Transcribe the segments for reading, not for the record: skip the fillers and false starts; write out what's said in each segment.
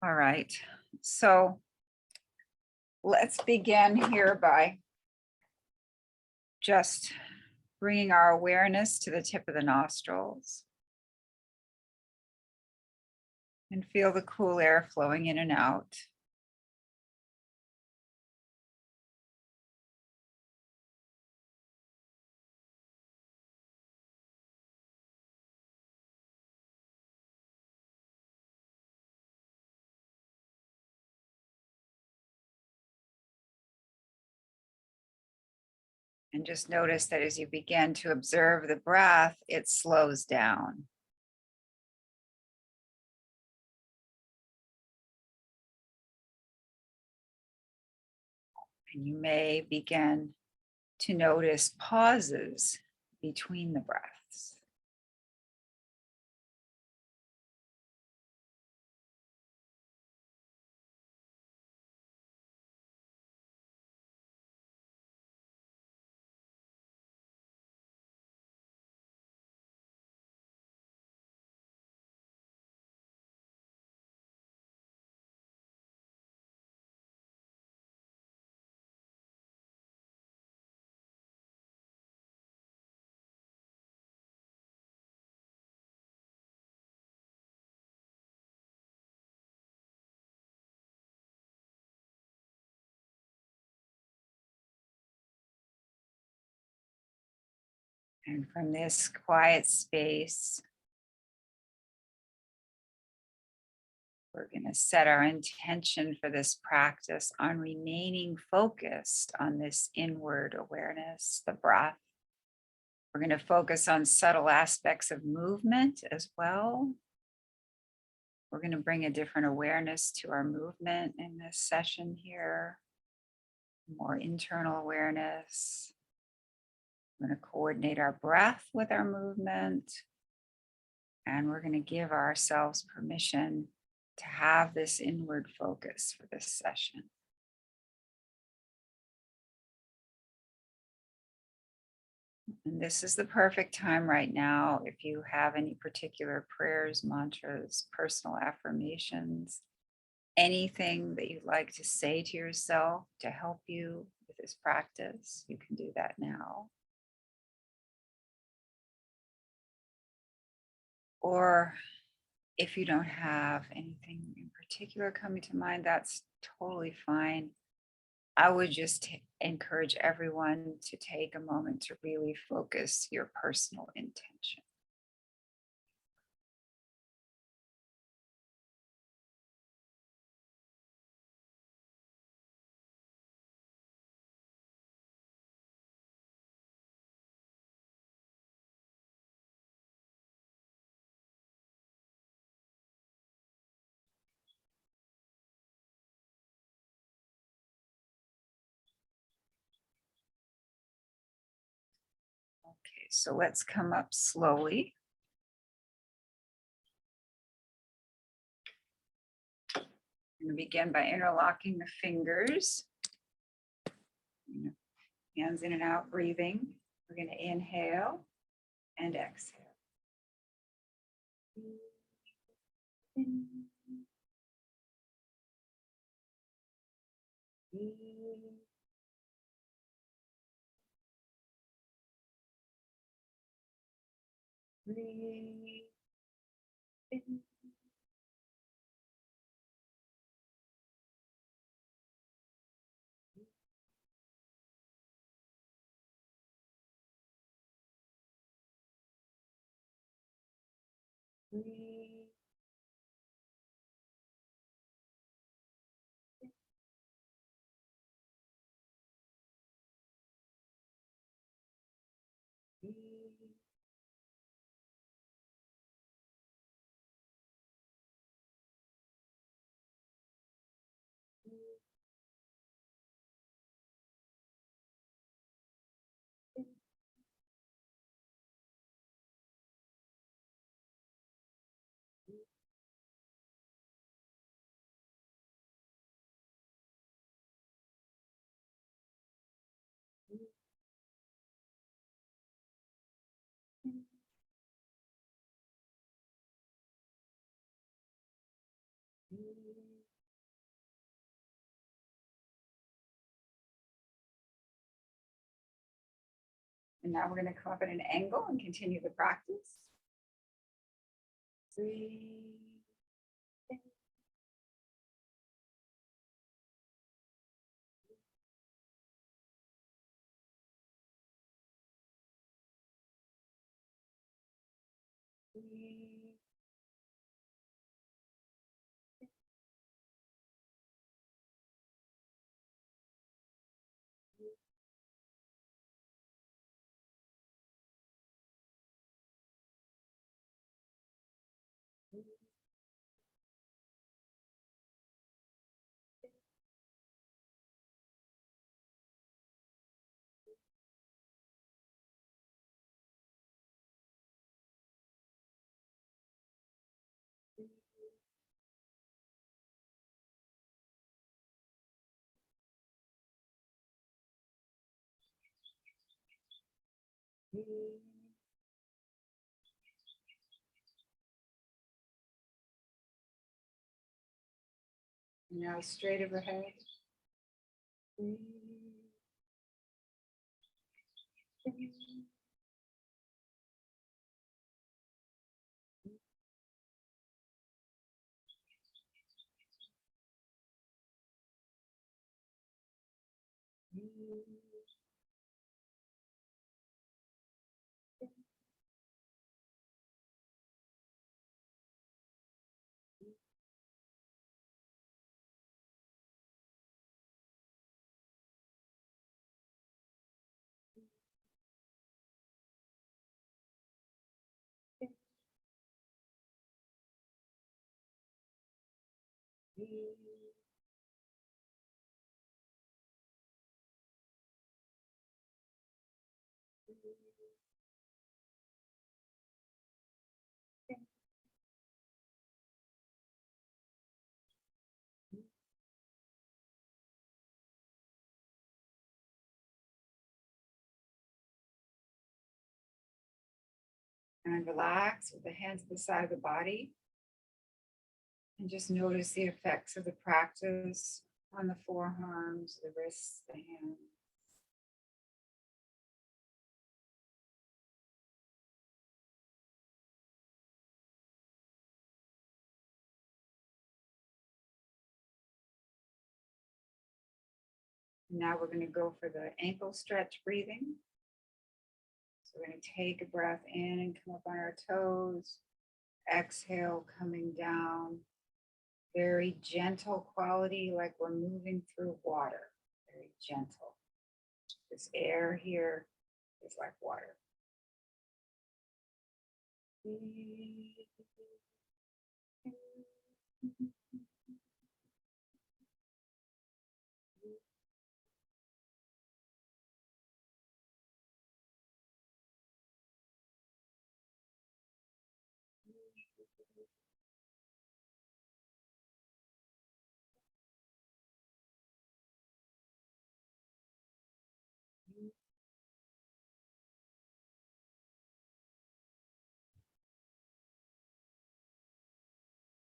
All right, so let's begin here by just bringing our awareness to the tip of the nostrils and feel the cool air flowing in and out. And just notice that as you begin to observe the breath, it slows down. And you may begin to notice pauses between the breaths. And from this quiet space, we're going to set our intention for this practice on remaining focused on this inward awareness, the breath. We're going to focus on subtle aspects of movement as well. We're going to bring a different awareness to our movement in this session here, more internal awareness. We're going to coordinate our breath with our movement, and we're going to give ourselves permission to have this inward focus for this session. And this is the perfect time right now. If you have any particular prayers, mantras, personal affirmations, anything that you'd like to say to yourself to help you with this practice, you can do that now. Or if you don't have anything in particular coming to mind, that's totally fine. I would just encourage everyone to take a moment to really focus your personal intention. Okay, so let's come up slowly. I'm going to begin by interlocking the fingers. Hands in and out, breathing. We're going to inhale and exhale. Breathe in. Breathe. Breathe. And now we're going to come up at an angle and continue the practice. Breathe. Now straight overhead. And relax with the hands to the side of the body. And just notice the effects of the practice on the forearms, the wrists, the hands. Now we're going to go for the ankle stretch breathing. So we're going to take a breath in and come up on our toes. Exhale, coming down. Very gentle quality, like we're moving through water. Very gentle. This air here is like water.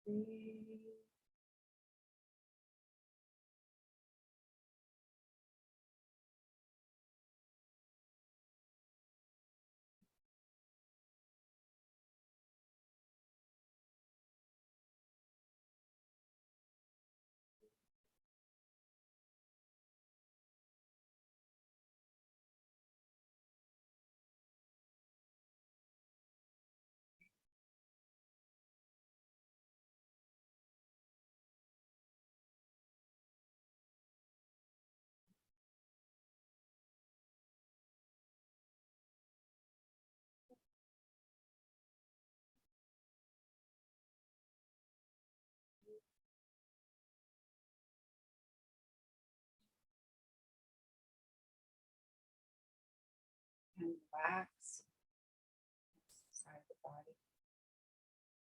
And relax inside the body.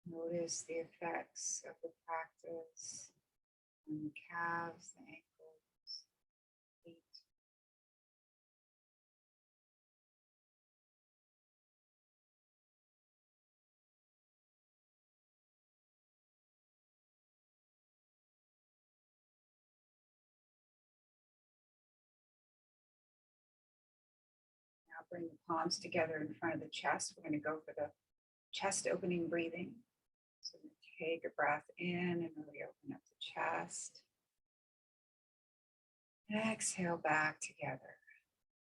Notice the effects of the practice on the calves, the ankles, feet. I'll bring the palms together in front of the chest. We're going to go for the chest opening breathing. So take a breath in and really open up the chest. Exhale back together,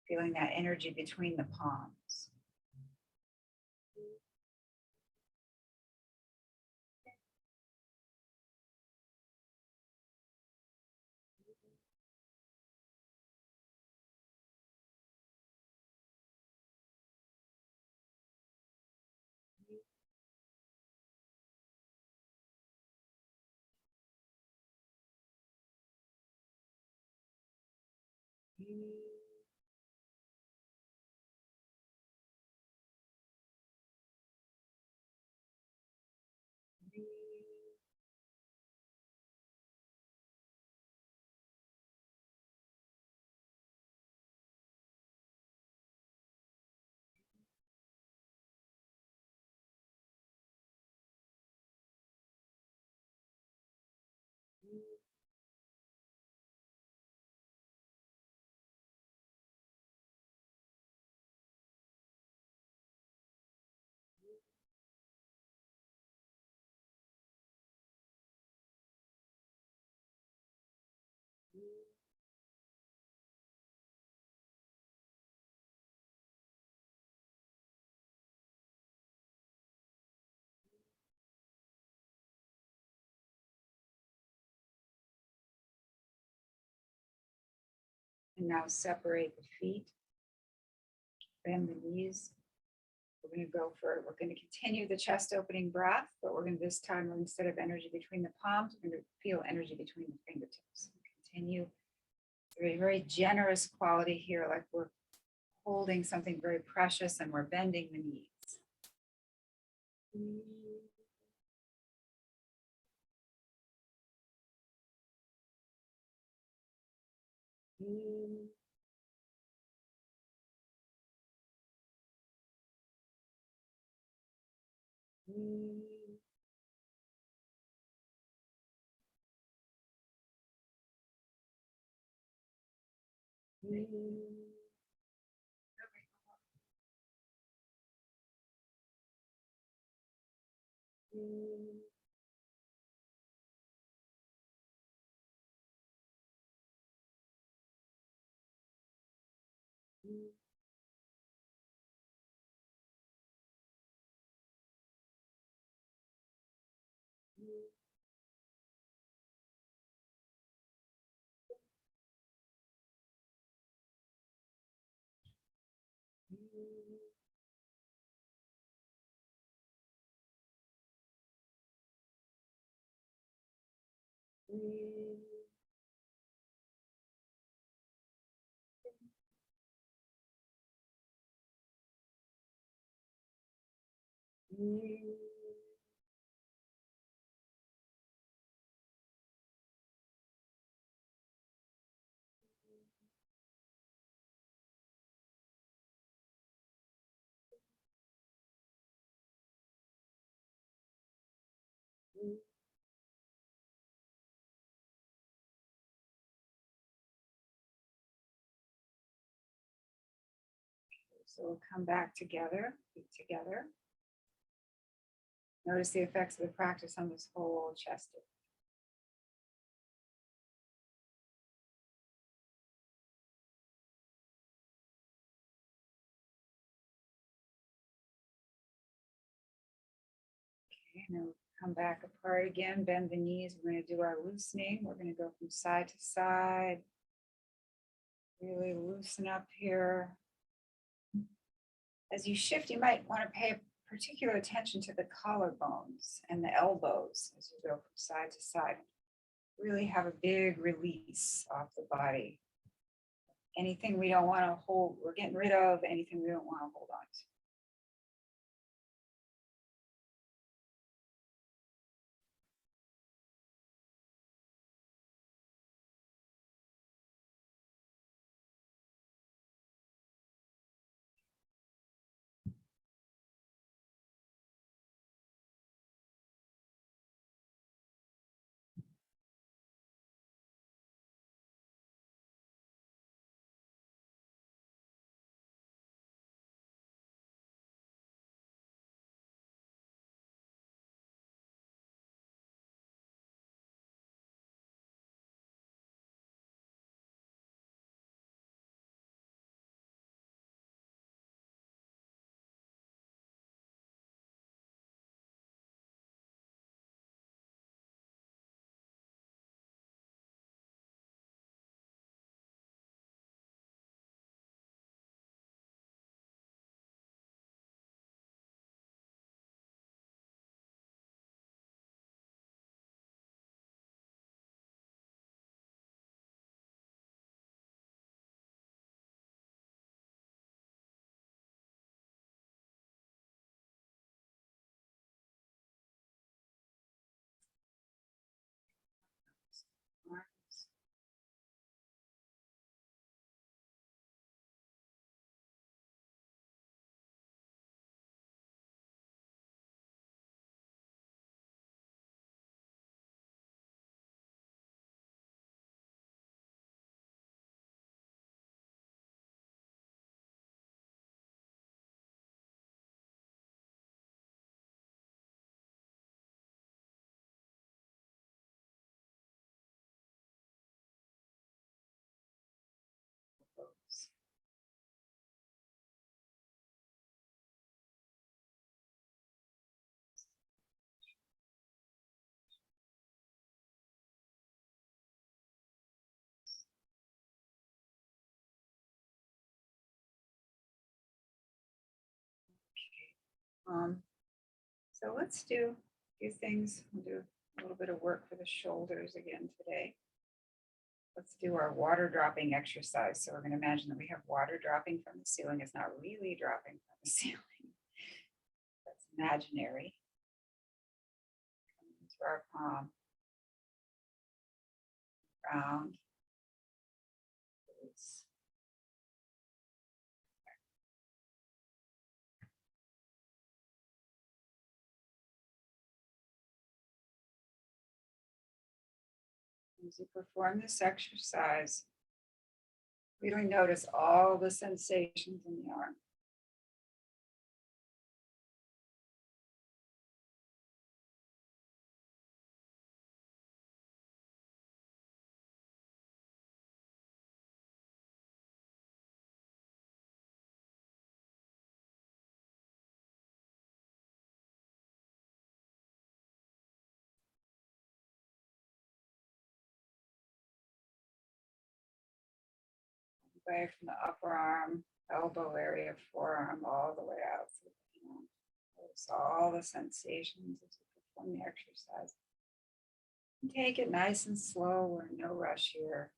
feeling that energy between the palms. And now separate the feet, bend the knees. We're going to continue the chest opening breath, but this time, instead of energy between the palms, we're going to feel energy between the fingertips. Continue very, very generous quality here, like we're holding something very precious and we're bending the knees. So we'll come back together, feet together. Notice the effects of the practice on this whole chest. Okay, now come back apart again, bend the knees. We're going to do our loosening. We're going to go from side to side. Really loosen up here. As you shift, you might want to pay particular attention to the collarbones and the elbows as you go from side to side. Really have a big release off the body. Anything we don't want to hold, we're getting rid of. Anything we don't want to hold on to. So let's do a few things. We'll do a little bit of work for the shoulders again today. Let's do our water dropping exercise. So we're going to imagine that we have water dropping from the ceiling. It's not really dropping from the ceiling. That's imaginary. Coming into our palm. Round. Release. As you perform this exercise, really notice all the sensations in the arm. Way from the upper arm, elbow area, forearm, all the way out through the hand. Notice all the sensations as you perform the exercise. And take it nice and slow. We're in no rush here.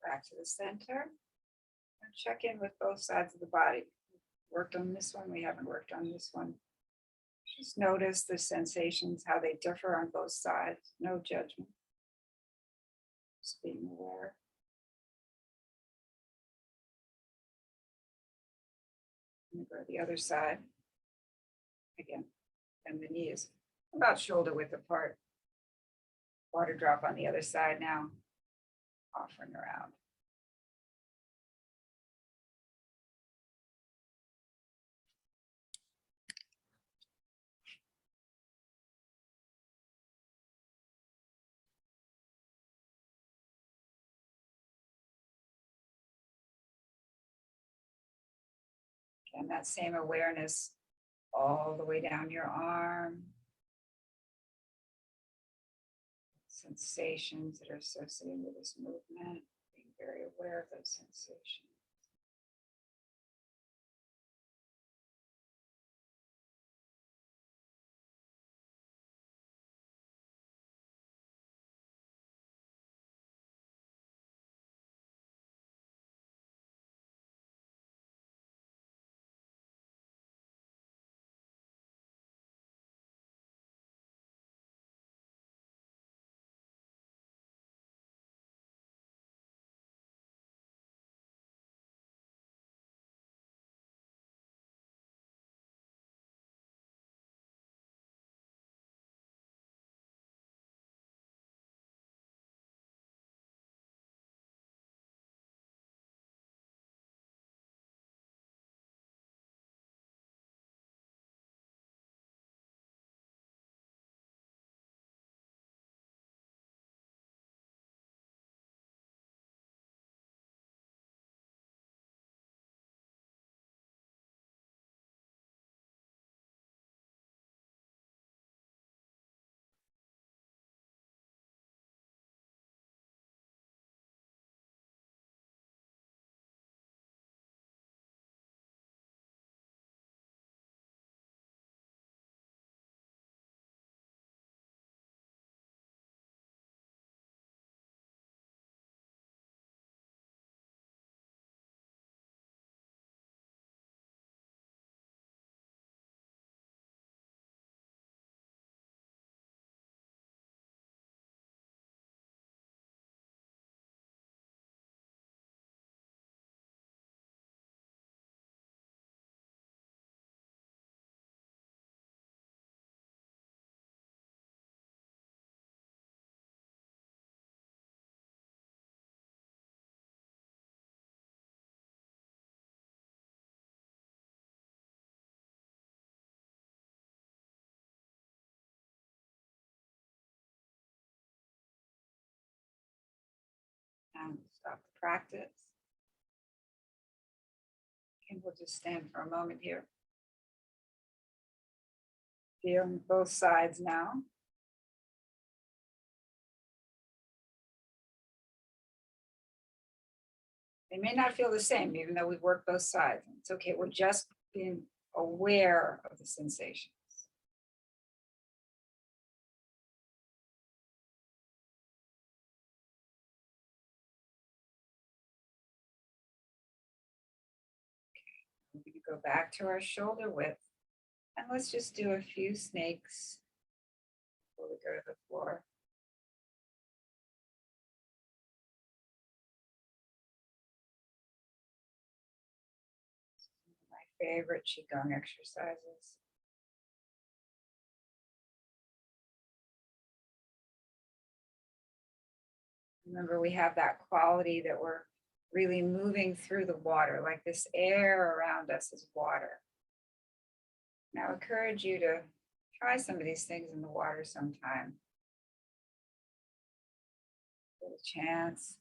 Back to the center. And check in with both sides of the body. Worked on this one, we haven't worked on this one. Just notice the sensations, how they differ on both sides. No judgment. Just being aware. I'm going to go to the other side. Again, and the knees about shoulder width apart. Water drop on the other side now. Offering around. And that same awareness all the way down your arm. Sensations that are associated with this movement, being very aware of those sensations. Stop the practice. And we'll just stand for a moment here. Feeling both sides now. They may not feel the same, even though we've worked both sides. It's okay. We're just being aware of the sensations. We're going to go back to our shoulder width. And let's just do a few snakes before we go to the floor. My favorite QiGong exercises. Remember, we have that quality that we're really moving through the water, like this air around us is water. Now, I encourage you to try some of these things in the water sometime. Get a chance.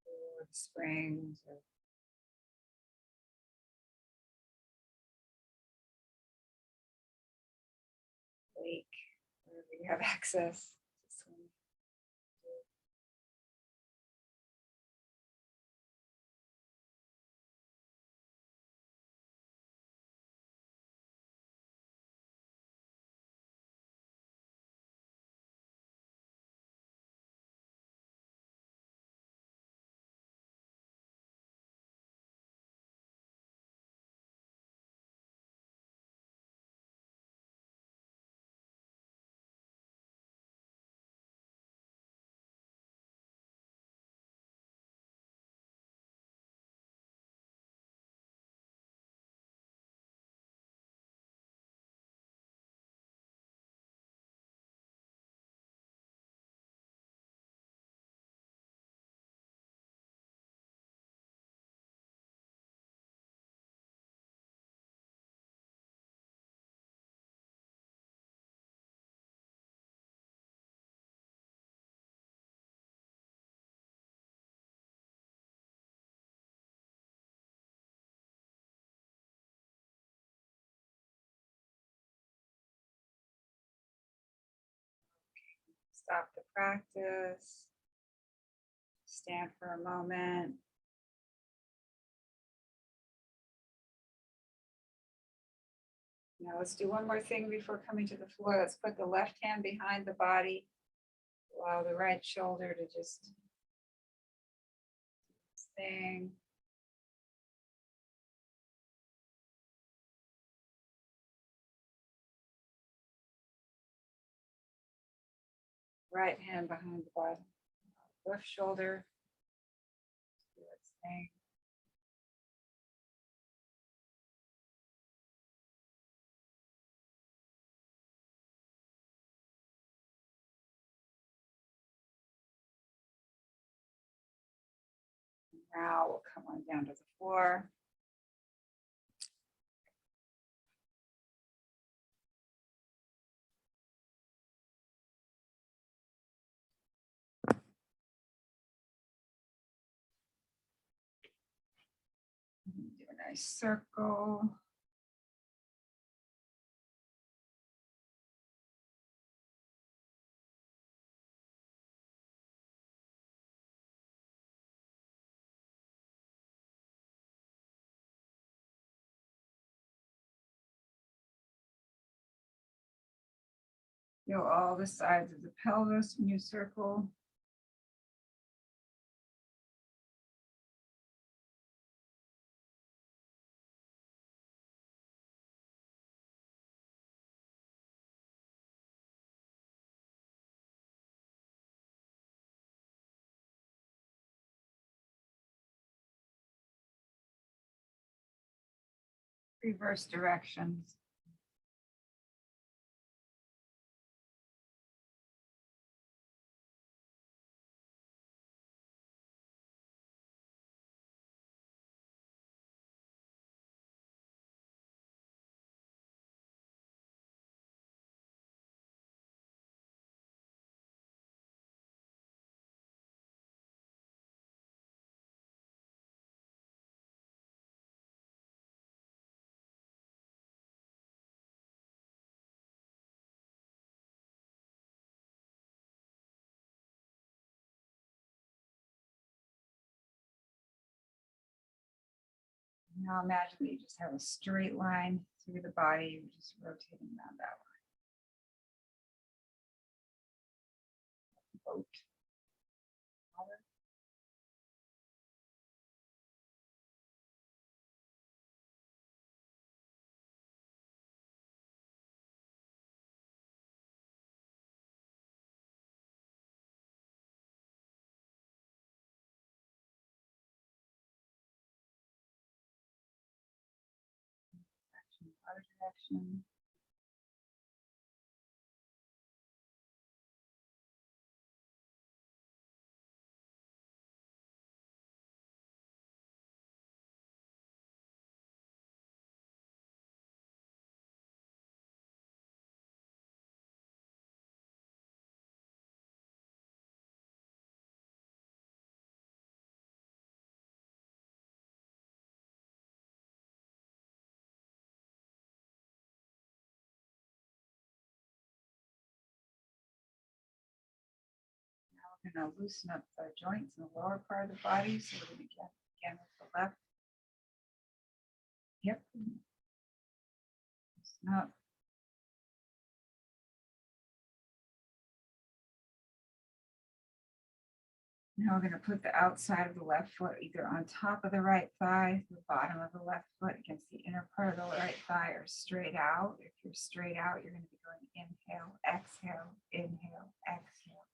Or the springs or lake, wherever you have access to swim. Stop the practice. Stand for a moment. Now let's do one more thing before coming to the floor. Let's put the left hand behind the body. Allow the right shoulder to just thing. Right hand behind the body. Left shoulder. Do its thing. Now we'll come on down to the floor. Do a nice circle. Feel all the sides of the pelvis when you circle. Reverse directions. Now imagine that you just have a straight line through the body. You're just rotating around that line. Boat. Water. Other direction. We're going to loosen up the joints in the lower part of the body. So we're going to begin with the left hip. Loosen up. Now we're going to put the outside of the left foot either on top of the right thigh, the bottom of the left foot against the inner part of the right thigh, or straight out. If you're straight out, you're going to be going inhale, exhale, inhale, exhale.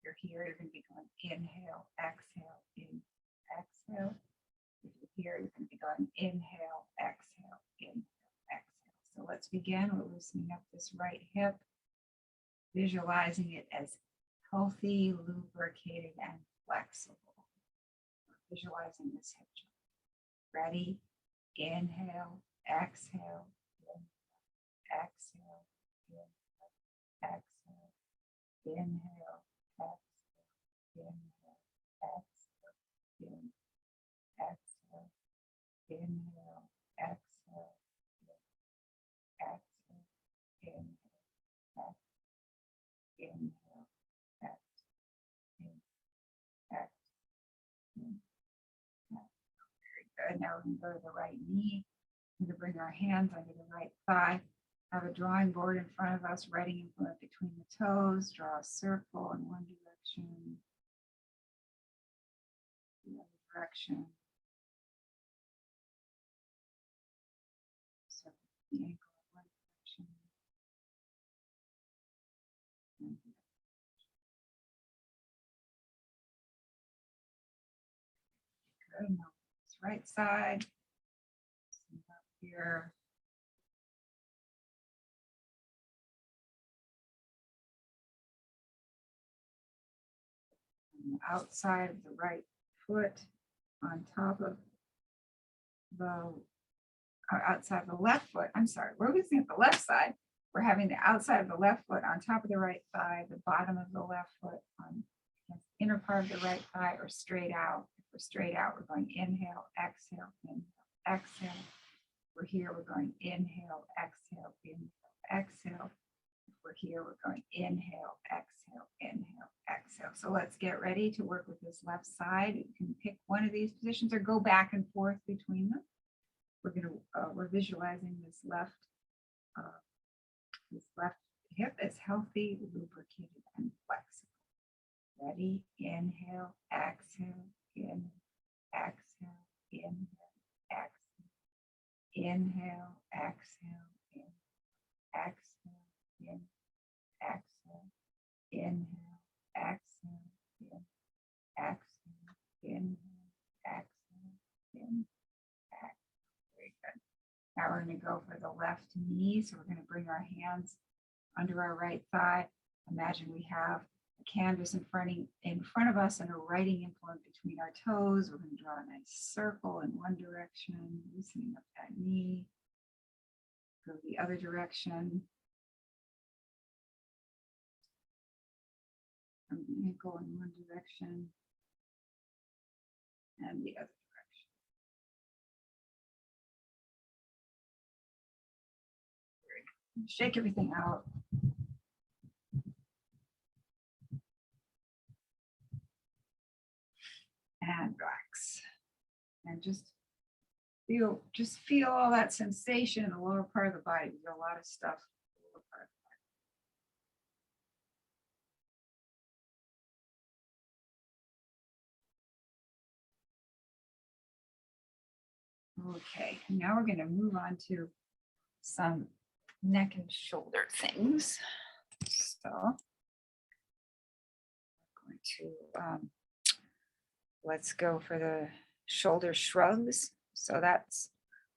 If you're here, you're going to be going inhale, exhale, in, exhale. If you're here, you're going to be going inhale, exhale, exhale. So let's begin. We're loosening up this right hip, visualizing it as healthy, lubricated, and flexible. Visualizing this hip joint. Ready? Inhale, exhale, exhale, exhale, inhale, exhale, exhale, inhale, exhale, exhale, inhale, inhale. Good. Now we're going to go to the right knee. We're going to bring our hands under the right thigh. Have a drawing board in front of us, writing implement between the toes. Draw a circle in one direction, the other direction. Circle the ankle in one direction. Good. Now this right side. Up here. And the outside of the right foot on top of the outside of the left foot. I'm sorry, we're looking at the left side. We're having the outside of the left foot on top of the right thigh, the bottom of the left foot on the inner part of the right thigh, or straight out. If we're straight out, we're going inhale, exhale, inhale, exhale. We're here, we're going inhale, exhale, exhale. If we're here, we're going inhale, exhale, exhale. So let's get ready to work with this left side. You can pick one of these positions or go back and forth between them. We're visualizing this left hip as healthy, lubricated, and flexible. Ready? Inhale, exhale, in, exhale, inhale, exhale, inhale, exhale, in, exhale, in, exhale, inhale, exhale, in, exhale, inhale, exhale, in, exhale. Very good. Now we're going to go for the left knee. So we're going to bring our hands under our right thigh. Imagine we have a canvas in front of us and a writing implement between our toes. We're going to draw a nice circle in one direction, loosening up that knee. Go the other direction. From the ankle in one direction and the other direction. Shake everything out. And relax. And just Just feel all that sensation in the lower part of the body. There's a lot of stuff in the lower part. Okay, now we're going to move on to some neck and shoulder things. So I'm going to let's go for the shoulder shrugs. So that's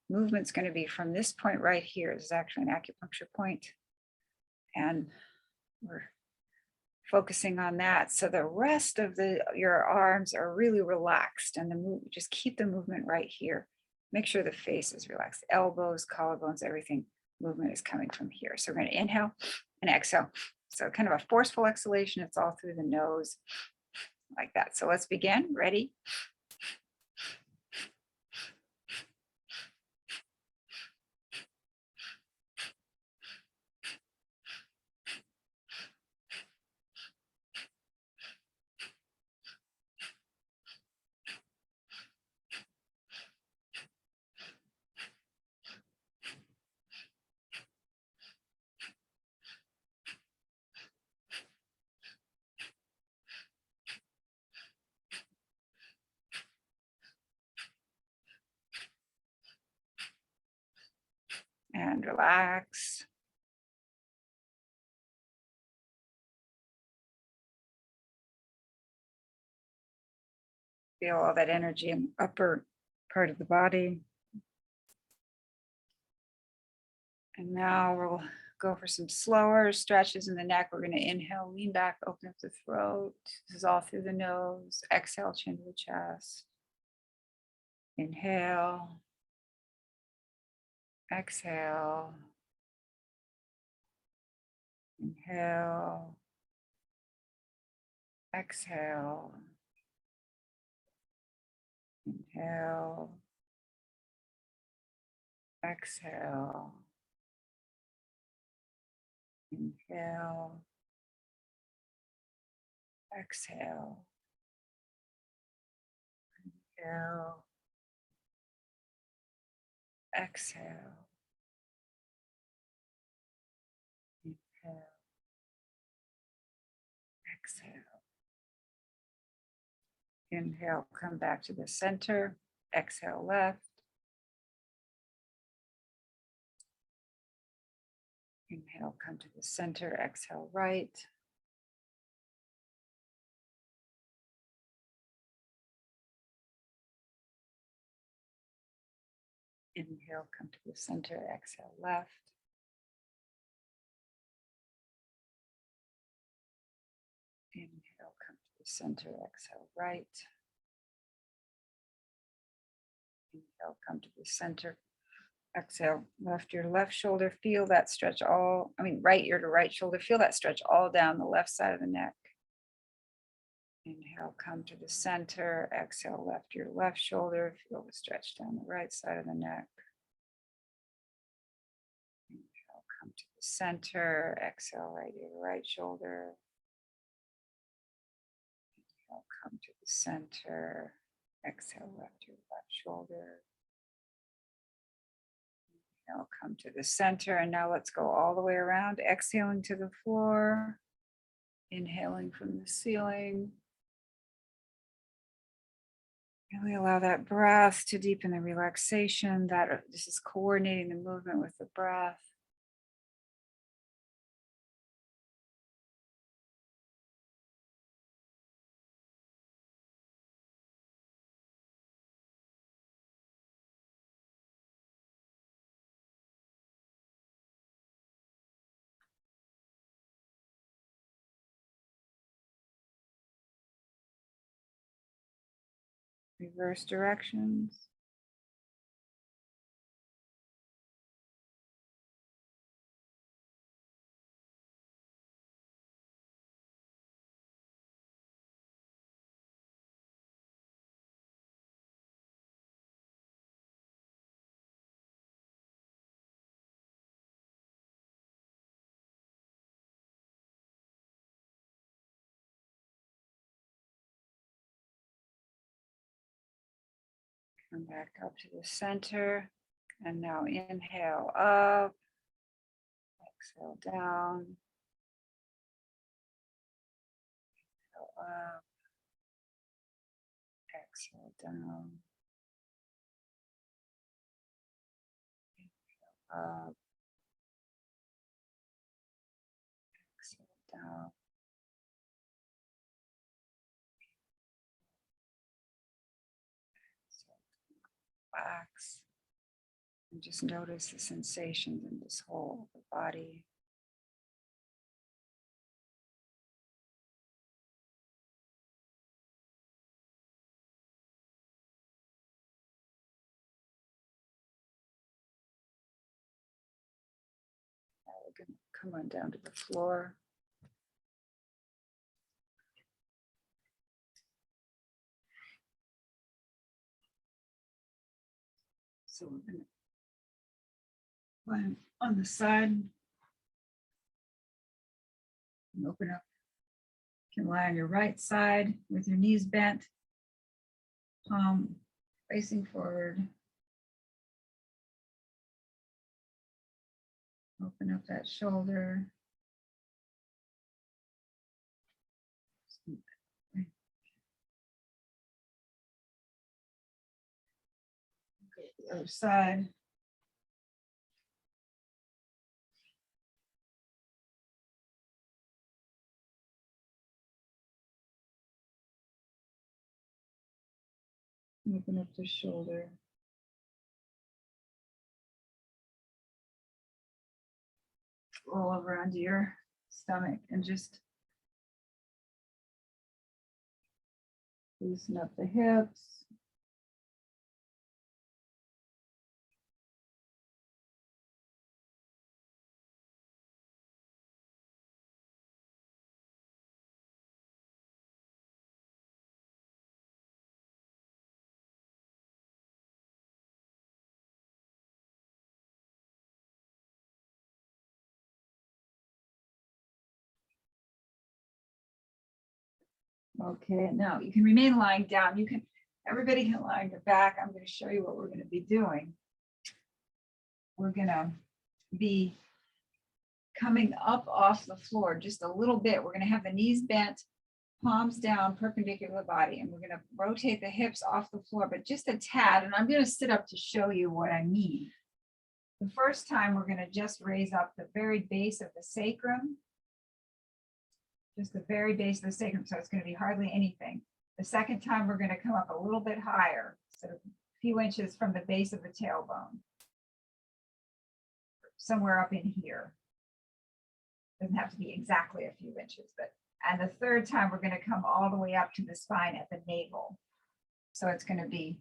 movement's going to be from this point right here. This is actually an acupuncture point, and we're focusing on that. So the rest of your arms are really relaxed, and just keep the movement right here. Make sure the face is relaxed. Elbows, collarbones, everything. Movement is coming from here. So we're going to inhale and exhale. So kind of a forceful exhalation. It's all through the nose like that. So let's begin. Ready? And relax. Feel all that energy in the upper part of the body. And now we'll go for some slower stretches in the neck. We're going to inhale, lean back, open up the throat. This is all through the nose. Exhale, chin to the chest. Inhale. Exhale. Inhale. Exhale. Inhale. Exhale. Inhale. Exhale. Inhale. Exhale. Inhale. Exhale. Inhale, come back to the center. Exhale, left. Inhale, come to the center. Exhale, right. Inhale, come to the center. Exhale, left. Inhale, come to the center. Exhale, right. Inhale, come to the center. Exhale, left your left shoulder. Feel that stretch right ear to right shoulder. Feel that stretch all down the left side of the neck. Inhale, come to the center. Exhale, left your left shoulder. Feel the stretch down the right side of the neck. Inhale, come to the center. Exhale, right ear to right shoulder. Inhale, come to the center. Exhale, left your left shoulder. Inhale, come to the center. And now let's go all the way around. Exhaling to the floor. Inhaling from the ceiling. Really allow that breath to deepen the relaxation. This is coordinating the movement with the breath. Reverse directions. Come back up to the center. And now inhale up. Exhale down. Inhale up. Exhale down. Inhale up. Exhale down. Relax and just notice the sensations in this whole body. Now we're going to come on down to the floor. So we're going to lie on the side and open up. You can lie on your right side with your knees bent, palm facing forward. Open up that shoulder. Go to the other side. Open up the shoulder. Roll over onto your stomach and just loosen up the hips. Okay, now you can remain lying down. Everybody can lie on your back. I'm going to show you what we're going to be doing. We're going to be coming up off the floor just a little bit. We're going to have the knees bent, palms down, perpendicular to the body, and we're going to rotate the hips off the floor, but just a tad. And I'm going to sit up to show you what I mean. The first time we're going to just raise up the very base of the sacrum. Just the very base of the sacrum, so it's going to be hardly anything. The second time, we're going to come up a little bit higher, so a few inches from the base of the tailbone. Somewhere up in here. Doesn't have to be exactly a few inches, and the third time, we're going to come all the way up to the spine at the navel. So it's going to be,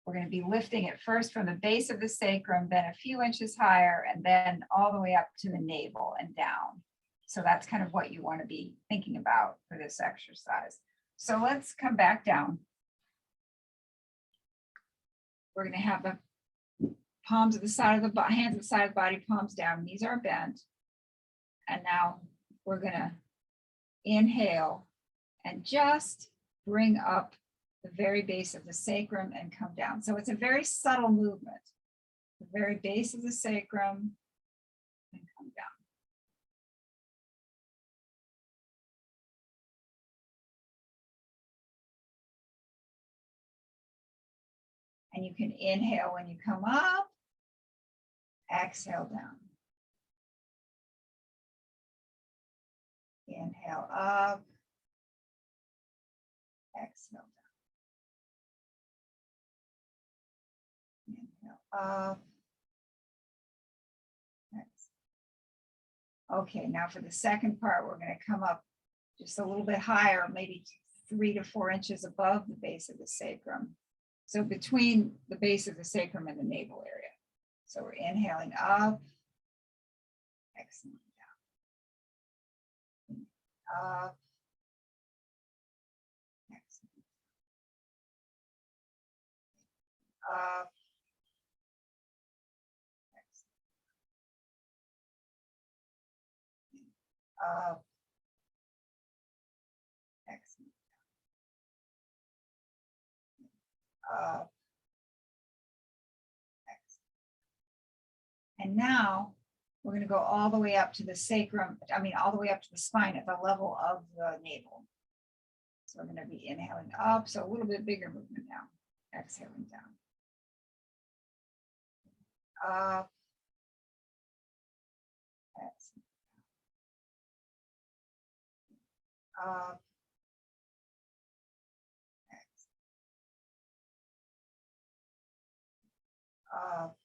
we're going to be lifting it first from the base of the sacrum, then a few inches higher, and then all the way up to the navel and down. So that's kind of what you want to be thinking about for this exercise. So let's come back down. We're going to have the palms at the side of the body, hands at the side of the body, palms down, knees are bent. And now we're going to inhale and just bring up the very base of the sacrum and come down. So it's a very subtle movement. The very base of the sacrum and come down. And you can inhale when you come up, exhale down. Inhale up, exhale down. Inhale up, exhale. Okay, now for the second part, we're going to come up just a little bit higher, maybe 3 to 4 inches above the base of the sacrum. So between the base of the sacrum and the navel area. So we're inhaling up, exhaling down. Up, exhaling. Up, exhaling. Up, exhaling. Up, And now we're going to go all the way up to the sacrum, all the way up to the spine at the level of the navel. So we're going to be inhaling up, so a little bit bigger movement now. Exhaling down. Up. Exhale. Up. Exhale. Up.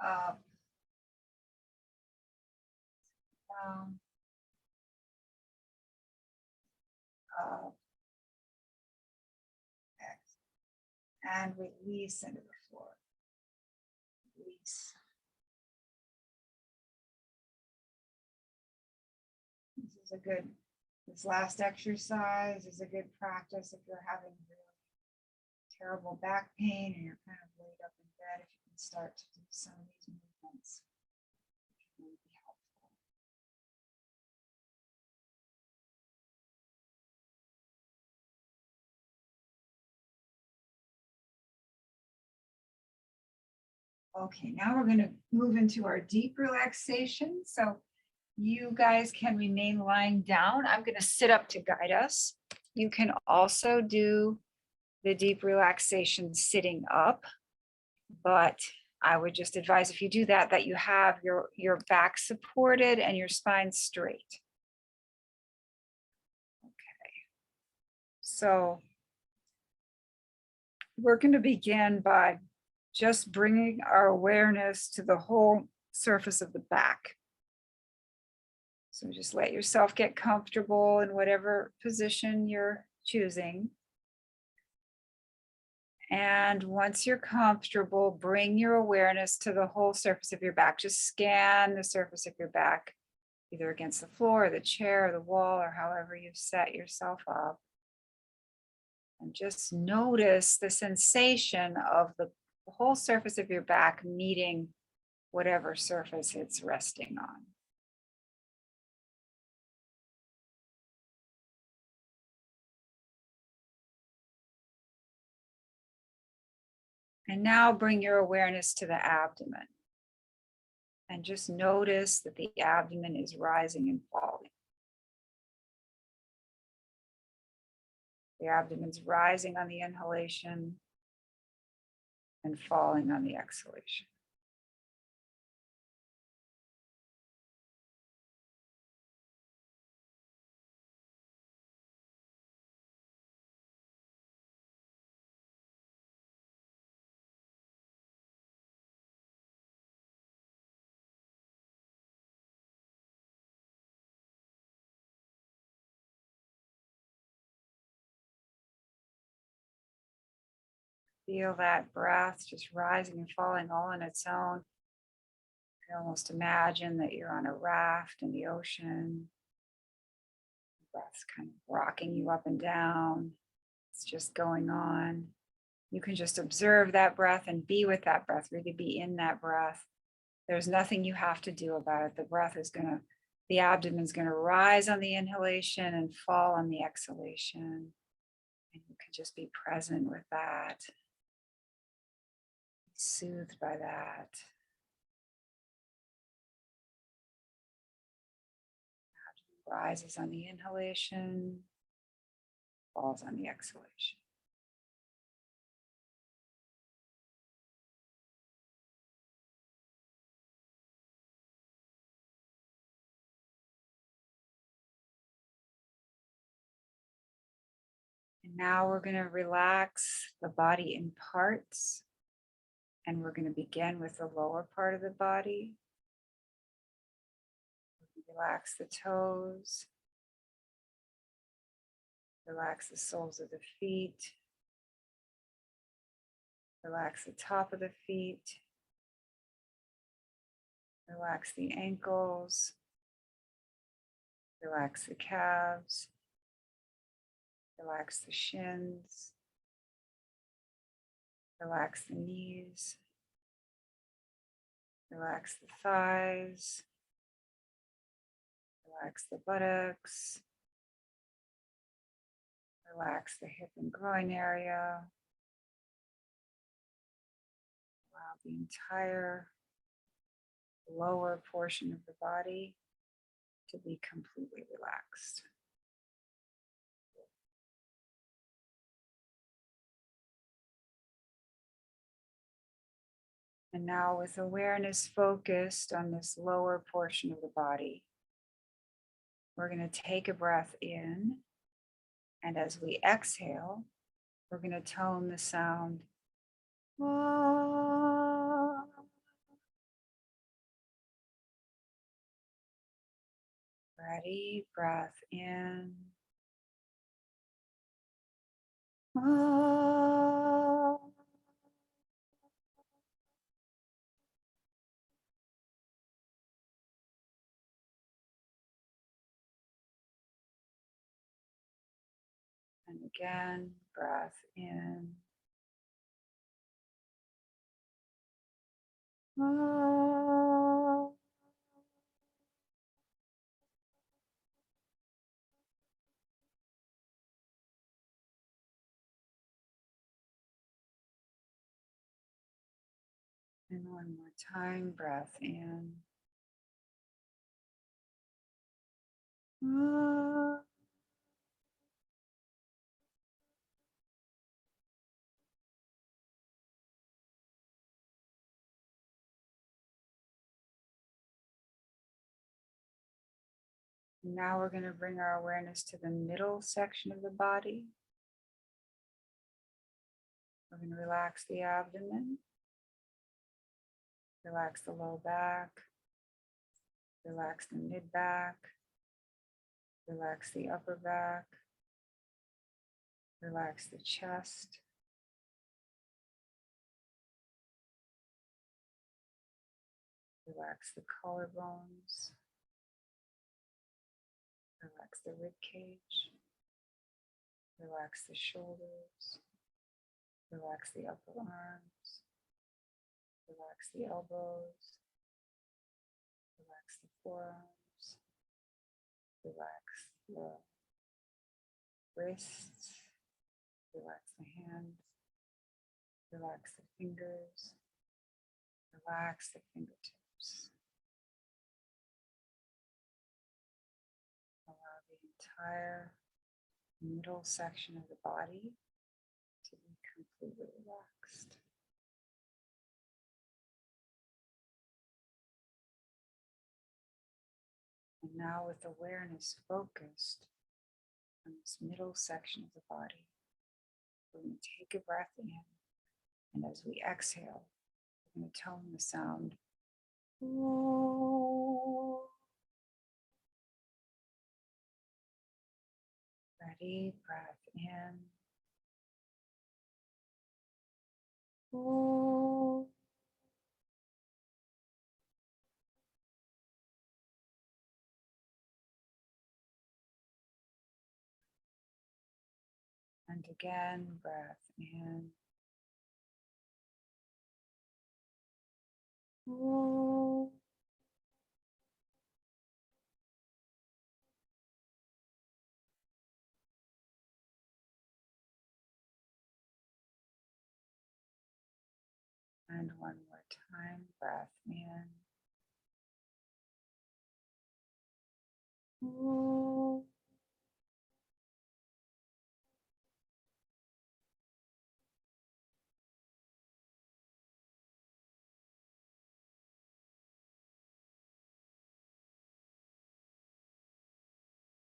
Up. Down. Up. Exhale. And release into the floor. Release. This last exercise is a good practice if you're having really terrible back pain and you're kind of laid up in bed. If you can start to do some of these movements, it can really be helpful. Okay, now we're going to move into our deep relaxation. So you guys can remain lying down. I'm going to sit up to guide us. You can also do the deep relaxation sitting up, but I would just advise if you do that, that you have your back supported and your spine straight. Okay. So we're going to begin by just bringing our awareness to the whole surface of the back. So just let yourself get comfortable in whatever position you're choosing. And once you're comfortable, bring your awareness to the whole surface of your back. Just scan the surface of your back, either against the floor or the chair or the wall or however you've set yourself up. And just notice the sensation of the whole surface of your back meeting whatever surface it's resting on. And now bring your awareness to the abdomen. And just notice that the abdomen is rising and falling. The abdomen's rising on the inhalation and falling on the exhalation. Feel that breath just rising and falling all on its own. You can almost imagine that you're on a raft in the ocean. The breath's kind of rocking you up and down. It's just going on. You can just observe that breath and be with that breath, really be in that breath. There's nothing you have to do about it. The abdomen's going to rise on the inhalation and fall on the exhalation. And you can just be present with that. Be soothed by that. Abdomen rises on the inhalation, falls on the exhalation. And now we're going to relax the body in parts. And we're going to begin with the lower part of the body. Relax the toes. Relax the soles of the feet. Relax the top of the feet. Relax the ankles. Relax the calves. Relax the shins. Relax the knees. Relax the thighs. Relax the buttocks. Relax the hip and groin area. Allow the entire lower portion of the body to be completely relaxed. And now with awareness focused on this lower portion of the body, we're going to take a breath in. And as we exhale, we're going to tone the sound. Ah. Ready, breath in. Ah. And again, breath in. Ah. And one more time, breath in. Ah. Now we're going to bring our awareness to the middle section of the body. We're going to relax the abdomen, relax the low back, relax the mid back, relax the upper back, relax the chest, relax the collarbones, relax the rib cage, relax the shoulders, relax the upper arms, relax the elbows, relax the forearms, relax the wrists, relax the hands, relax the fingers, relax the fingertips. Allow the entire middle section of the body to be completely relaxed. And now with awareness focused on this middle section of the body, we're going to take a breath in, and as we exhale, we're going to tone the sound. Ooh. Ready, breath in. Ooh. And again, breath in. Ooh. And one more time, breath in. Ooh.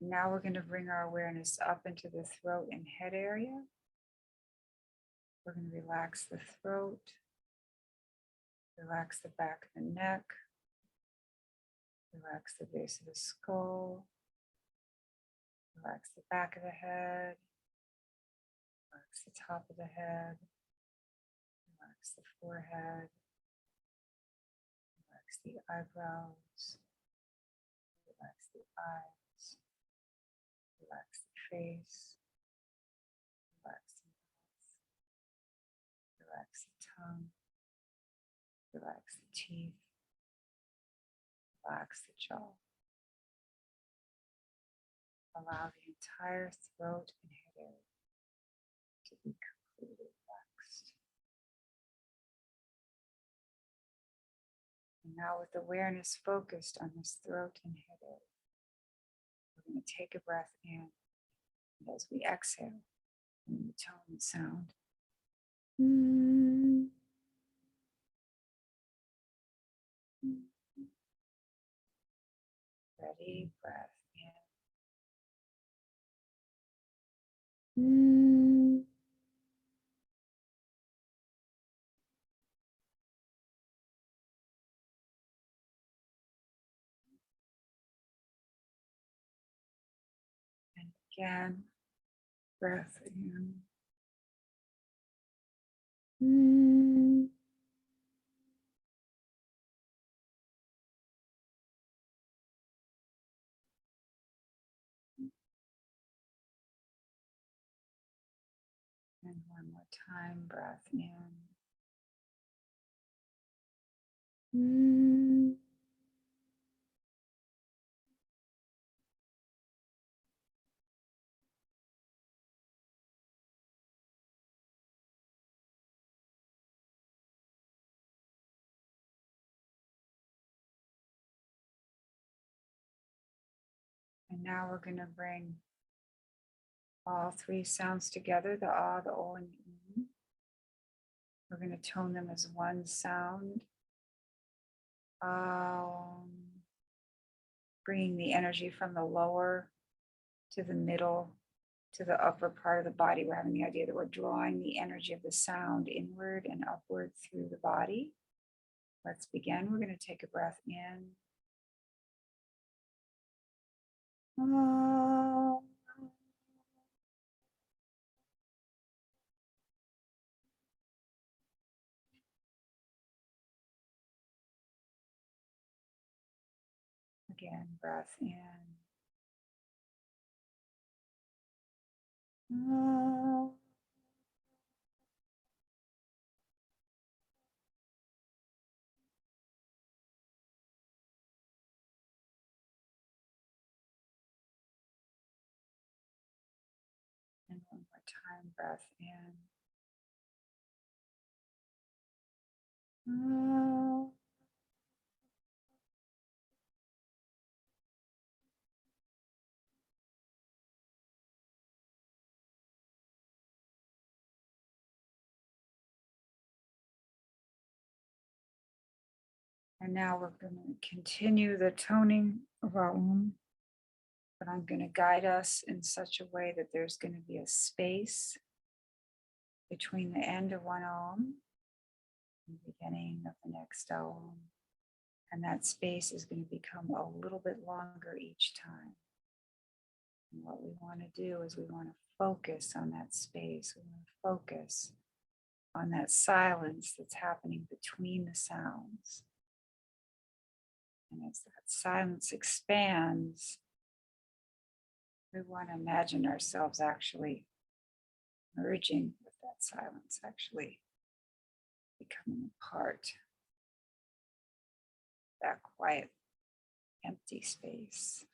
Now we're going to bring our awareness up into the throat and head area. We're going to relax the throat, relax the back of the neck, relax the base of the skull, relax the back of the head, relax the top of the head, relax the forehead, relax the eyebrows, relax the eyes, relax the face, relax the mouth, relax the tongue, relax the teeth, relax the jaw. Allow the entire throat and head area to be completely relaxed. And now with awareness focused on this throat and head area, we're going to take a breath in. And as we exhale, we're going to tone the sound. Ready, breath in. And again, breath in. And one more time, breath in. And now we're going to bring all three sounds together, the ah, the o, and the e. We're going to tone them as one sound. Bringing the energy from the lower to the middle to the upper part of the body. We're having the idea that we're drawing the energy of the sound inward and upward through the body. Let's begin. We're going to take a breath in. Again, breath in. And one more time, breath in. And now we're going to continue the toning of our but I'm going to guide us in such a way that there's going to be a space between the end of one Om and the beginning of the next Om. And that space is going to become a little bit longer each time. And what we want to do is we want to focus on that space. We want to focus on that silence that's happening between the sounds. And as that silence expands, we want to imagine ourselves actually merging with that silence, actually becoming a part of that quiet, empty space.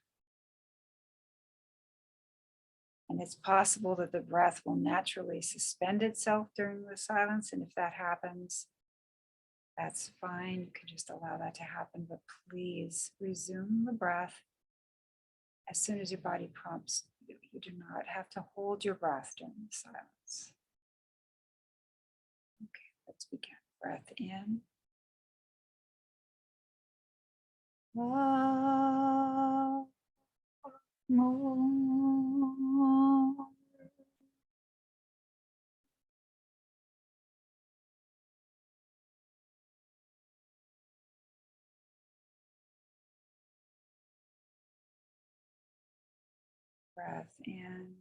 And it's possible that the breath will naturally suspend itself during the silence. And if that happens, that's fine. You can just allow that to happen. But please resume the breath as soon as your body prompts you. You do not have to hold your breath during the silence. Okay, let's begin. Breath in. Breath in.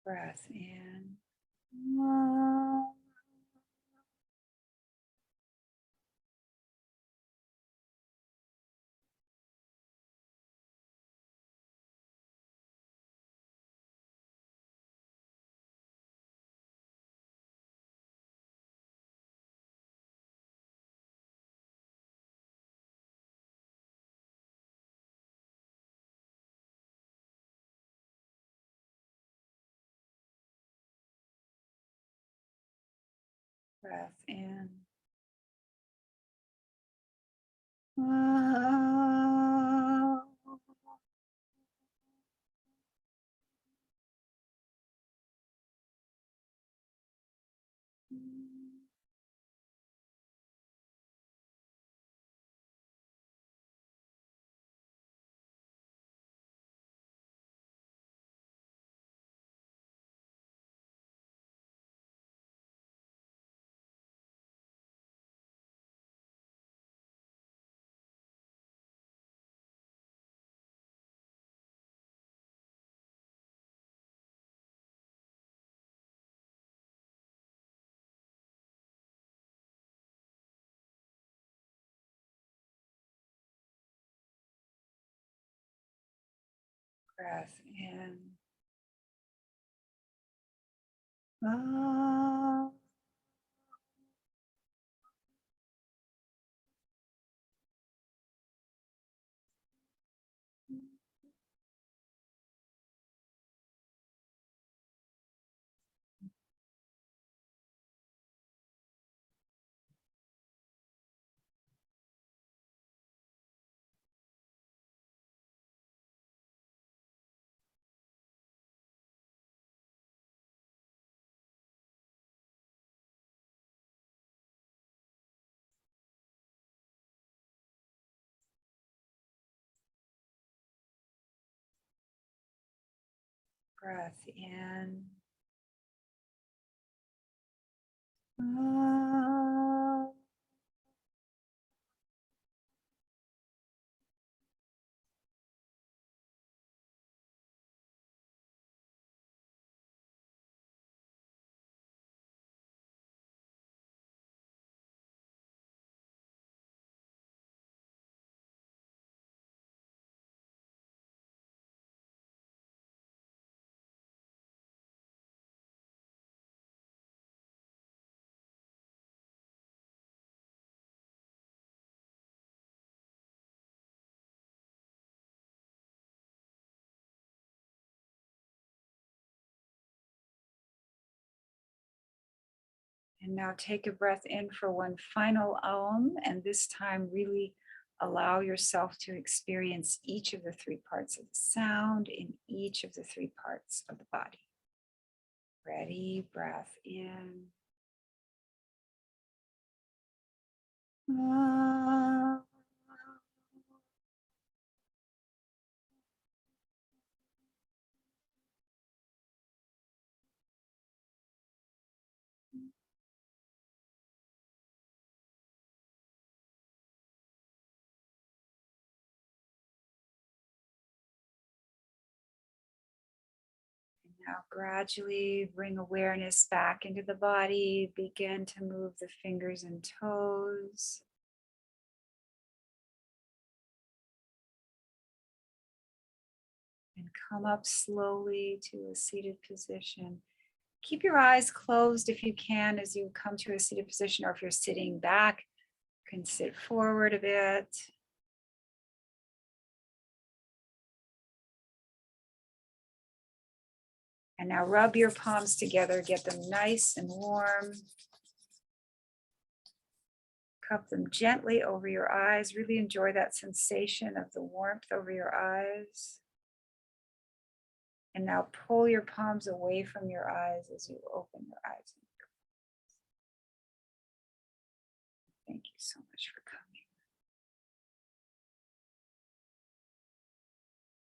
Breath in. Breath in. Breath in. Breath in. And now take a breath in for one final and this time really allow yourself to experience each of the three parts of the sound in each of the three parts of the body. Ready, breath in. Now gradually bring awareness back into the body. Begin to move the fingers and toes. And come up slowly to a seated position. Keep your eyes closed if you can as you come to a seated position, or if you're sitting back, you can sit forward a bit. And now rub your palms together, get them nice and warm. Cup them gently over your eyes. Really enjoy that sensation of the warmth over your eyes. And now pull your palms away from your eyes as you open your eyes. Thank you so much for coming.